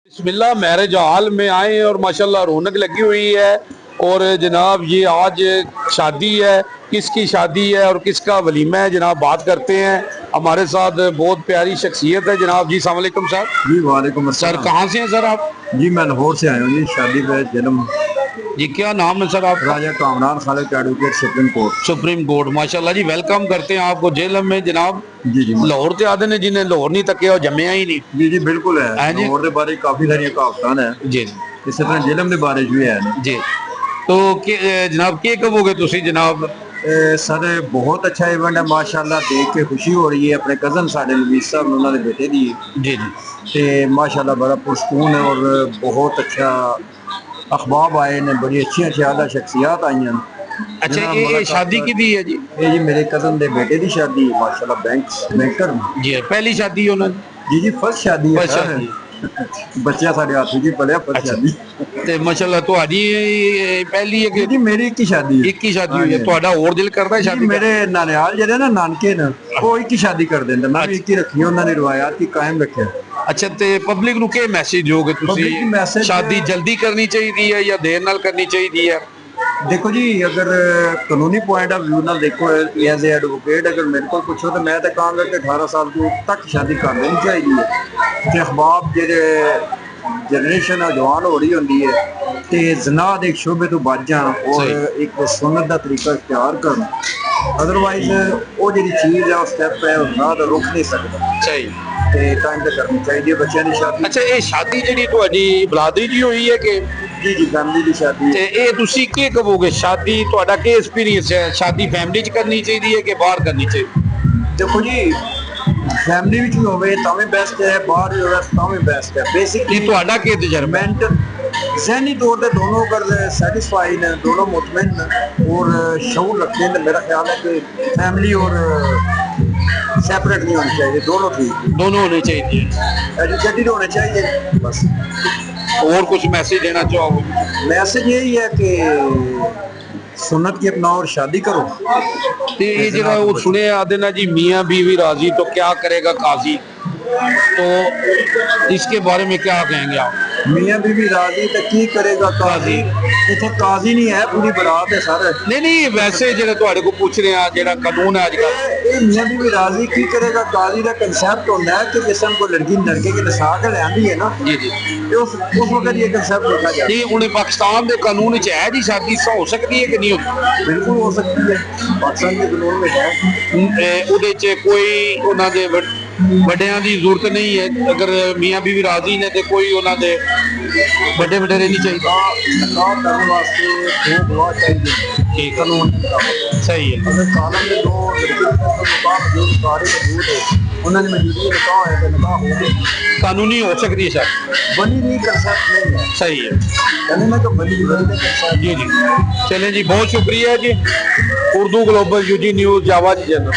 बिस्मिल्लाह marriage hall में आए और माशाल्लाह रौनक लगी हुई है। और जनाब ये आज शादी है, किसकी शादी है और किसका वलीमा है जनाब, बात करते हैं। हमारे साथ बहुत प्यारी शख्सियत है जनाब। जी अस्सलाम वालेकुम सर। जी वालेकुम सर अस्सलाम। कहाँ से हैं सर आप? जी मैं लाहौर से आया हूँ जी, शादी पे जन्म जी क्या नाम है सर आप? Raja Kamran Khalid advocate supreme court. Supreme court, माशाल्लाह जी। वेलकम करते हैं आपको जेल में जनाब। जी जी लाहौर से आते ने जिन्हें लाहौर नहीं तके और जम्मिया ही नहीं। जी जी बिल्कुल है। हैं जी? लाहौर के बारे काफ़ी सारी कहावतां है, जी इस तरह जिलम के बारे भी है ना। जी। तो जनाब के कहोगे तुसी जनाब? सर बहुत अच्छा इवेंट है माशाल्लाह, देख के खुशी हो रही है। अपने कज़न साढ़े नवीस साहब उन्होंने बेटे दी जी जी ते माशाल्लाह बड़ा पुरसकून है और बहुत अच्छा अखबाब आए ने, बड़ी अच्छी अच्छी आला शख्सियात आई हैं। अच्छा ये शादी की दी है जी? ये जी मेरे कज़न दे बेटे की शादी माशाल्लाह बैंकर जी पहली शादी है उन्होंने? जी जी फर्स्ट शादी है फर्स्ट सर। शादी। बच्चा साढ़े हाथ जी पलिया फर्स्ट अच्छा। शादी। ते माशाल्लाह ਤੁਹਾਡੀ ਪਹਿਲੀ ਹੈ जी कि जी मेरी एक ही शादी है। ਇੱਕ ਹੀ ਸ਼ਾਦੀ ਹੋਈ ਹੈ? ਤੁਹਾਡਾ ਹੋਰ ਦਿਲ ਕਰਦਾ ਹੈ जी शादी मेरे नानियाल जेह्ड़े ना नानके न वो एक ही शादी कर देंगे। मैं भी एक ही रखी है, उन्होंने रिवायात की कायम रखे। ਅੱਛਾ ਤੇ ਪਬਲਿਕ ਨੂੰ ਕੀ ਮੈਸੇਜ ਦੋਗੇ ਤੁਸੀਂ? Public ਨੂੰ message ਸ਼ਾਦੀ ਜਲਦੀ ਕਰਨੀ ਚਾਹੀਦੀ ਹੈ ਜਾਂ ਦੇਰ ਨਾਲ ਕਰਨੀ ਚਾਹੀਦੀ ਹੈ? देखो जी अगर कानूनी पॉइंट ऑफ व्यू ना देखो एज ए एडवोकेट अगर मेरे को पूछो तो मैं तो कहूँगा कि 18 साल तक शादी कर देनी चाहिए कि अहबाब जेह्ड़े जनरेशन जवान हो रही होंगी है तो जना के शोबे तो बच जान और एक सुन्नत का तरीका इख्तियार करन। अदरवाइज वो जी चीज़ है वो स्टैप है जना तो रुक नहीं सकता ਸਹੀ। ते टाइम तो करनी चाहिए बच्चों की शादी। ਅੱਛਾ ਇਹ ਸ਼ਾਦੀ ਜਿਹੜੀ ਤੁਹਾਡੀ ਬਰਾਦਰੀ ਦੀ ਹੋਈ ਹੈ ਕਿ? जी जी फैमिली की शादी ਤੇ ਇਹ ਤੁਸੀਂ ਕੀ ਕਹੋਗੇ? ਸ਼ਾਦੀ ਤੁਹਾਡਾ ਕੀ ਐਕਸਪੀਰੀਅੰਸ ਹੈ? ਸ਼ਾਦੀ ਫੈਮਿਲੀ 'ਚ ਕਰਨੀ ਚਾਹੀਦੀ ਹੈ ਕਿ ਬਾਹਰ ਕਰਨੀ ਚਾਹੀਦੀ? देखो जी फैमिली भी होवे तां भी बेस्ट है, बाहर भी होवे तां भी बेस्ट है। बेसिकली ਇਹ ਤੁਹਾਡਾ ਕੀ ਤਜਰਬਾ? मेंटल जहनी तौर पे दोनों अगर सेटिस्फाइड हैं, दोनों मुतमईन हैं और शऊर रखते हैं तो मेरा ख्याल है कि फैमिली और सेपरेट नहीं होनी चाहिए, दोनों ठीक दोनों होनी चाहिए। एजुकेटेड होने चाहिए बस। और कुछ मैसेज देना चाहोगे? मैसेज यही है कि सुन्नत की अपनाओ और शादी करो। तो ये जरा वो सुने आते ना जी, मियाँ बीवी राजी तो क्या करेगा काजी, तो इसके बारे में क्या कहेंगे आप? मियाँ बीवी राजी तो की करेगा काजी, इतने काजी नहीं है पूरी बरात है सर। नहीं नहीं वैसे जो तुहाडे को पूछ रहे हैं जेड़ा कानून है आजकल, ये मियाँ बीवी राजी की करेगा काजी का कंसेप्ट होता है कि जिस को लड़की लड़के की नसा के लियांदी है ना, जी जी तो उस वक्त ये कंसेप्ट देखा जाए। ये उन्हें पाकिस्तान के कानून च है जी शादी हो सकती है कि नहीं होती? बिल्कुल हो सकती है, पाकिस्तान के कानून में है। ਉਹਦੇ ਚ ਕੋਈ ਉਹਨਾਂ ਦੇ ਵੱਡਿਆਂ ਦੀ ਜ਼ਰੂਰਤ ਨਹੀਂ ਹੈ। ਅਗਰ ਮੀਆਂ ਬੀਵੀ ਰਾਜ਼ੀ ਨੇ ਤੇ ਕੋਈ ਉਹਨਾਂ ਦੇ ਵੱਡੇ ਵਡੇਰੇ नहीं चाहिए। निकाह करने वास्ते दो गवाह चाहिए, ठीक कानून सही है। अगर कानून में दो निकाह मौजूद सारे मौजूद है, उन्होंने मौजूदगी निकाह है तो निकाह हो गई, कानूनी हो सकती है शादी, बनी नहीं कंसेप्ट नहीं है। सही है। कहने में तो बनी कंसेप्ट। जी जी चलें जी, बहुत शुक्रिया जी। उर्दू ग्लोबल यूजी न्यूज़ जावा जी जन।